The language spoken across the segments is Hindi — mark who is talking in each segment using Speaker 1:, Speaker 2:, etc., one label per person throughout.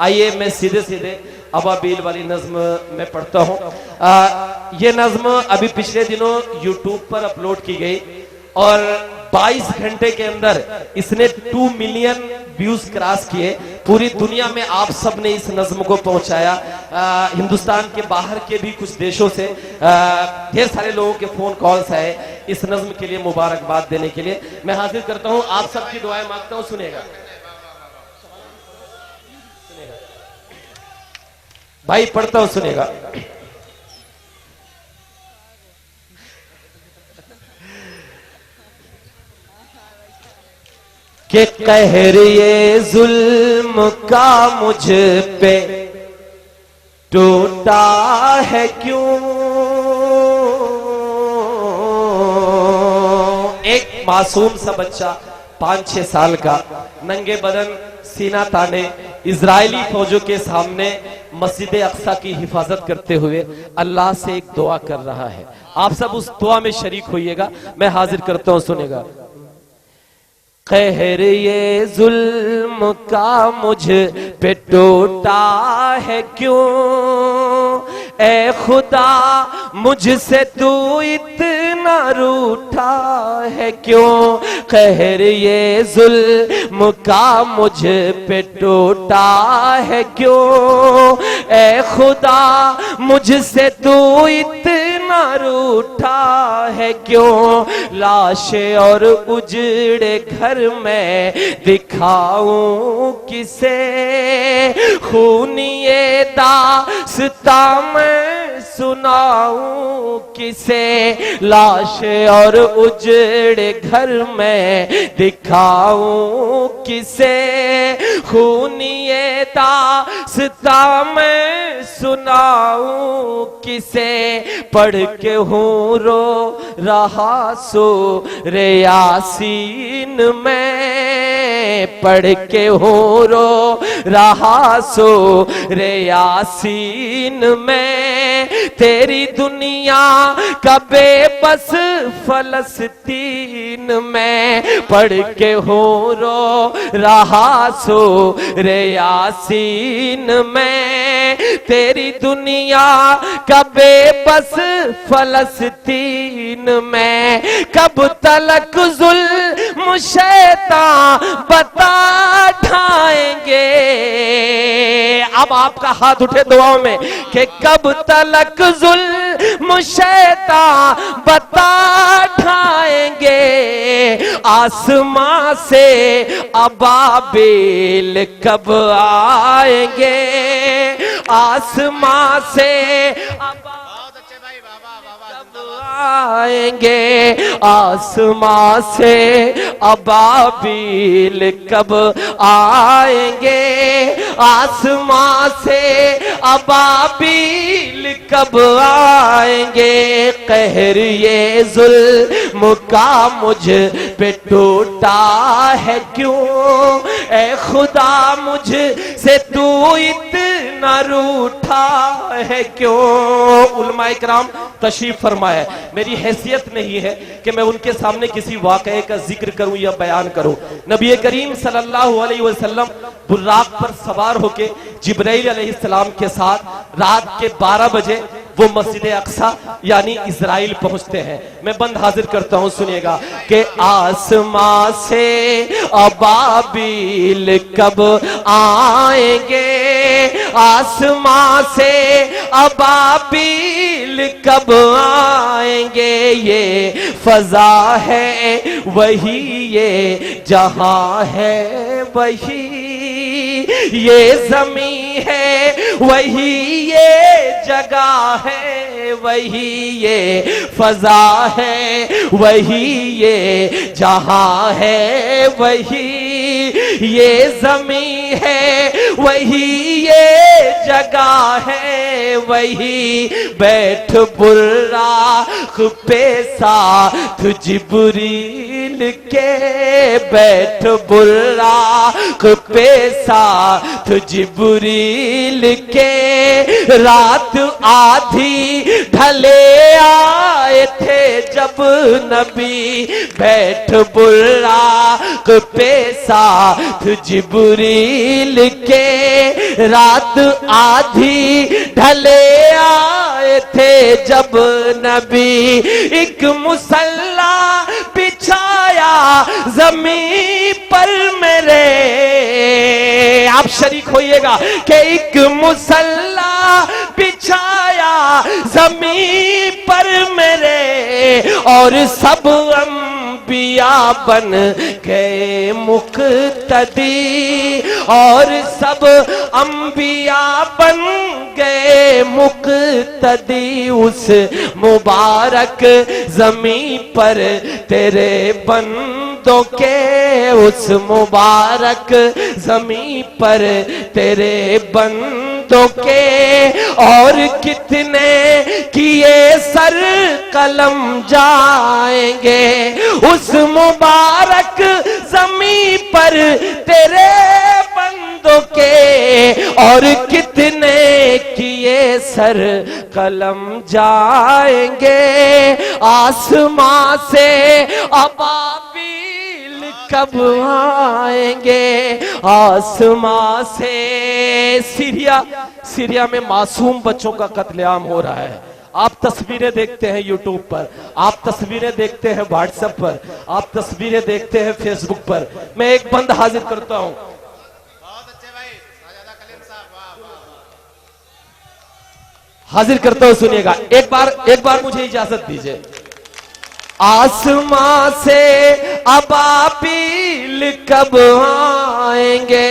Speaker 1: आइए मैं सीधे सीधे अबाबील वाली नज्म में पढ़ता हूँ। ये नज्म अभी पिछले दिनों यूट्यूब पर अपलोड की गई और 22 घंटे के अंदर इसने 2 मिलियन व्यूज क्रॉस किए। पूरी दुनिया में आप सब ने इस नज्म को पहुंचाया। हिंदुस्तान के बाहर के भी कुछ देशों से ढेर सारे लोगों के फोन कॉल्स आए इस नज्म के लिए मुबारकबाद देने के लिए। मैं हाजिर करता हूं, आप सबकी दुआएं मांगता हूं। सुनेगा भाई, पढ़ता हूं, सुनेगा। कि कहर ये जुल्म का मुझ पे टूटा है क्यों। एक मासूम सा बच्चा 5-6 साल का नंगे बदन सीना ताने इजरायली फौजों के सामने मस्जिद अक्सा की हिफाजत करते हुए अल्लाह से एक दुआ कर रहा है। आप सब उस दुआ में शरीक होइएगा। मैं हाजिर करता हूं, सुनेगा। कहर ये जुल्म का मुझ पे टूटा है क्यों, ए खुदा मुझसे तू इतना रूठा है क्यों। कहर ये जुल्म का मुझ पे टूटा है क्यों, ए खुदा मुझसे तू इतना रूठा है क्यों। लाशें और उजड़े घर में दिखाऊं किसे, खूनिए दास्ता मैं सुनाऊं किसे। लाशें और उजड़े घर में दिखाऊं किसे, खूनिए दास्ता मैं सुनाऊं किसे। पढ़ के हूँ रो रहा सूरे यासीन में, पढ़ के हूँ रो रहा सूरे यासीन में। तेरी दुनिया का बेबस फलस्तीन में, पढ़ के हूँ रो रहा सूरे यासीन में। तेरी दुनिया का बेबस फलस्तीन में। कब तलक जुल्म शैतान बता ढाएंगे। अब आपका हाथ उठे दुआओं में कि कब तलक जुल्म शैतान बता ढाएंगे। आसमां से अबाबिल कब आएंगे, आसमां से आएंगे। आसमां से अबाबिल कब आएंगे, आसमां से अबाबिल कब आएंगे। कहर ये जुल्म का मुझ पे टूटा है क्यों, ए खुदा मुझ से तू इतना रूठा है क्यों। उलमा इकराम तशरीफ फरमाए। मेरी हैसियत नहीं है कि मैं उनके सामने किसी वाक़े का जिक्र करूं या बयान करूं। नबी करीम सल्लल्लाहु अलैहि वसल्लम बुर्राक पर सवार होके जिब्राइल अलैहिस्सलाम के साथ रात के 12 बजे वो मस्जिद अक्सा यानी इजराइल पहुंचते हैं। मैं बंद हाजिर करता हूं, सुनिएगा कि आसमां से अबाबिल कब आएंगे, आसमां से अबाबिल कब आएंगे। ये फजा है वही, ये जहां है वही, ये जमीन है वही, ये जगह है वही, ये फजा है वही, ये जहां है वही, ये जमीन है वही, ये जगह है वही। बैठ बुर्राक पे साथ जिब्रील के, बैठ बुर्राक पे साथ जिब्रील के। रात आधी ढले आए थे थे जब नबी बैठ बुर्राक पे साथ जिब्रील के, रात आधी ढले आए थे जब नबी, एक मुसल्ला बिछाया जमीन पर मेरे, आप शरीक होइएगा कि एक मुसल्ला बिछाया जमीन पर मेरे, और सब अंबिया बन गए मुक्तदी, और सब अंबिया बन गए मुक्तदी, उस मुबारक जमीन पर तेरे बंदों के, उस मुबारक जमीन पर तेरे बंदों के, और कितने किए सर कलम जाएंगे उस मुबारक जमीन पर तेरे बंदों के, और कितने किए सर कलम जाएंगे, आसमां से अबाबिल कब आएंगे, आसमां से। सीरिया में मासूम बच्चों का कत्लेआम हो रहा है। आप तस्वीरें देखते हैं यूट्यूब पर, आप तस्वीरें देखते हैं व्हाट्सएप पर, आप तस्वीरें देखते हैं फेसबुक पर। मैं एक बंद हाजिर करता हूं, हाजिर करता हूं, सुनिएगा। एक बार मुझे इजाजत दीजिए। आसमां से अबाबिल कब आएंगे,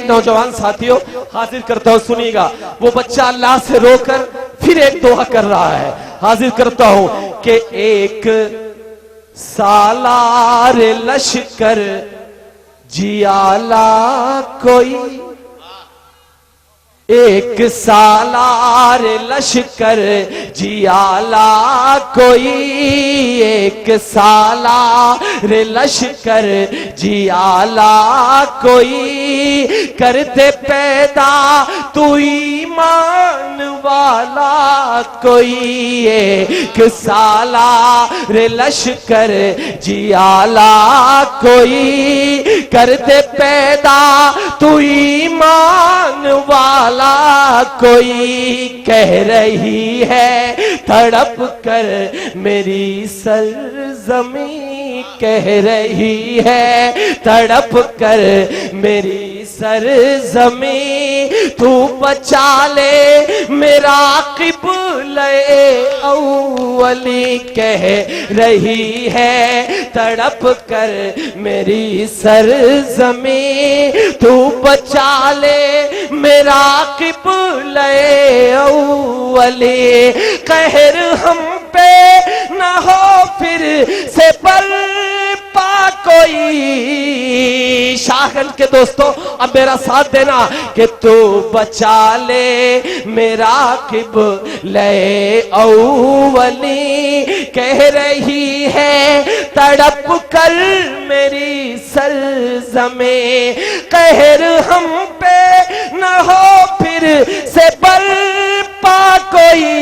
Speaker 1: नौजवान साथियों हाजिर करता हूं, सुनिएगा। वो बच्चा अल्लाह से रोकर फिर एक दुआ कर रहा है, हाजिर करता हूं कि एक सालार लश्कर जियाला कोई, एक सालार लश्कर जियाला कोई, एक सालार लश्कर जियाला कोई, कर दे पैदा तू ईमान वाला कोई, एक सालार लश्कर जियाला कोई, कर दे पैदा तू ईमान वाला कोई, कह रही है तड़प कर मेरी सरजमी, कह रही है तड़प कर मेरी सरजमी, तू बचा ले मेरा क़िबले अव्वली, कह रही है तड़प कर मेरी सरजमी, तू बचा ले मेरा क़िबले अव्वली, कहर हम पे न हो फिर से बर्पा कोई। शाहगंज के दोस्तों अब मेरा साथ देना कि तू बचा ले मेरा क़िबले अव्वली, कह रही है तड़प कर मेरी सरज़मी, कहर हम पे न हो फिर से बर्पा कोई,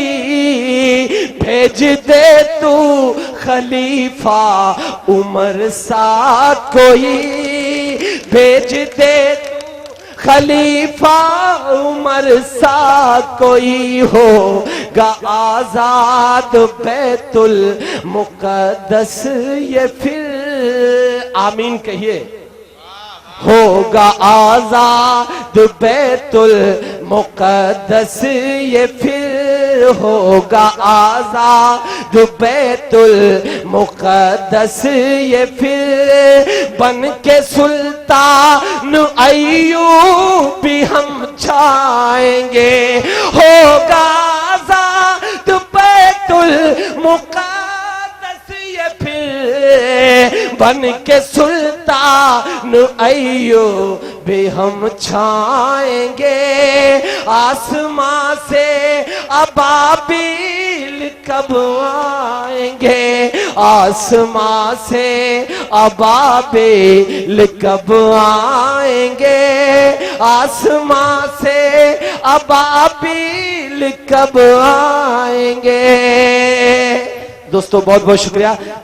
Speaker 1: भेज दे तू खलीफा उमर सा कोई, भेज दे तू खलीफा उमर सा कोई, होगा आजाद बैतुल मुक़द्दस ये फिर, आमीन कहिए। होगा आजाद बैतुल मुक़द्दस ये फिर, होगा आजाद बैतुल मुक़द्दस ये फिर, बन के सुल्तान अय्यूब भी हम छाएंगे, होगा आजाद बैतुल मुक़द्दस ये फिर, बन के सुल्तान अय्यूब भी हम छाएंगे, आसमां से अबाबिल कब आएंगे, आसमां से अबाबिल कब आएंगे, आसमां से अबाबिल कब आएंगे। दोस्तों बहुत बहुत शुक्रिया।